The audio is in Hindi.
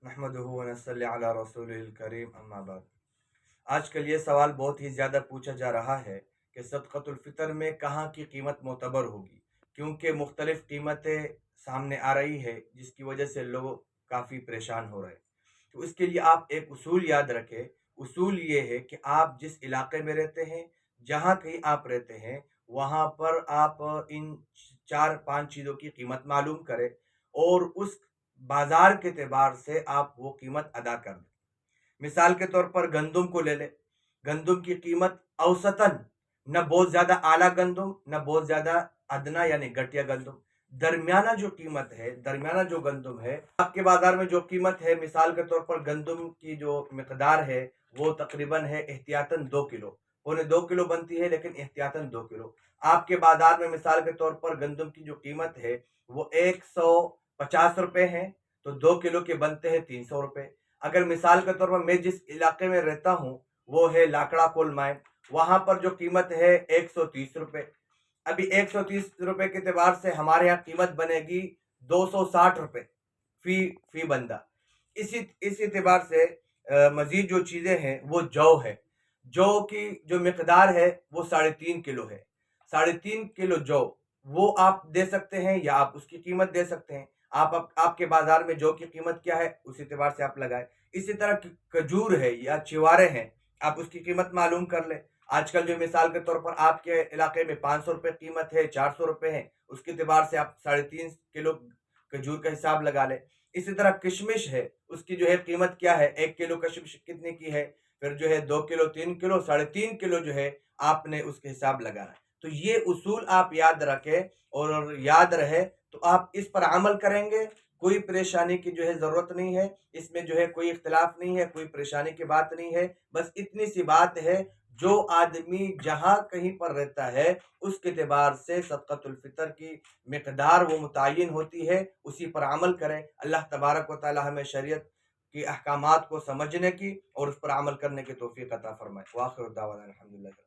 नहमदुहु व नसल्ली अला रसूलिल करीम अम्मा बाद। आजकल ये सवाल बहुत ही ज़्यादा पूछा जा रहा है कि सदक़तुल फ़ितर में कहाँ की कीमत मोतबर होगी, क्योंकि मुख्तलिफ़ कीमतें सामने आ रही है जिसकी वजह से लोग काफ़ी परेशान हो रहे हैं। तो इसके लिए आप एक उसूल याद रखें। उसूल ये है कि आप जिस इलाके में रहते हैं, जहाँ कहीं आप रहते हैं, वहाँ पर आप इन 4-5 चीज़ों की कीमत मालूम करें और उस बाज़ार के एतबार से आप वो कीमत अदा कर दें। मिसाल के तौर पर गंदुम को ले लें। गंदुम की कीमत औसतन न बहुत ज़्यादा आला गंदुम, न बहुत ज़्यादा अदना यानी घटिया गंदुम, दरमियाना जो कीमत है, दरमियाना जो गंदुम है, आपके बाज़ार में जो कीमत है, मिसाल के तौर पर गंदुम की जो मिकदार है, वो तकरीबन है एहतियातन 2 किलो, पौने 2 किलो बनती है लेकिन एहतियातन 2 किलो। आपके बाज़ार में मिसाल के तौर पर गंदुम की जो कीमत है, वो ₹150 है, तो 2 किलो के बनते हैं ₹300। अगर मिसाल के तौर पर मैं जिस इलाके में रहता हूँ वो है लाकड़ा कोल माइन, वहां पर जो कीमत है ₹130। अभी ₹130 के एतबार से हमारे यहाँ कीमत बनेगी ₹260 फी फी बंदा। इस एतबार से मजीद जो चीजें हैं वो जौ है। जौ की जो मिकदार है वो 3.5 किलो है। 3.5 किलो जौ वो आप दे सकते हैं या आप उसकी कीमत दे सकते हैं। आपके बाजार में जौ की कीमत क्या है उस एतबार से आप लगाएं। इसी तरह खजूर है या चिवारे हैं, आप उसकी कीमत मालूम कर लें। आजकल जो मिसाल के तौर पर आपके इलाके में ₹500 कीमत है, ₹400 है, उसके एतबार से आप 3.5 किलो खजूर का हिसाब लगा लें। इसी तरह किशमिश है, उसकी जो है कीमत क्या है, 1 किलो किशमिश कितने की है, फिर जो है 2 किलो, 3 किलो, 3.5 किलो जो है आपने उसके हिसाब लगाना है। तो ये उसूल आप याद रखें और याद रहे तो आप इस पर अमल करेंगे, कोई परेशानी की जो है ज़रूरत नहीं है, इसमें जो है कोई इख्तिलाफ नहीं है, कोई परेशानी की बात नहीं है। बस इतनी सी बात है, जो आदमी जहाँ कहीं पर रहता है, उसके एतबार से सदक़तुल फ़ितर की मिक़दार वो मुतय्यन होती है, उसी पर अमल करें। अल्लाह तबारक व तआला हमें शरीयत के अहकामात को समझने की और उस पर अमल करने की तौफ़ीक़ अता फ़रमाए। व आखिरु दावाना अनिल हम्दुलिल्लाह।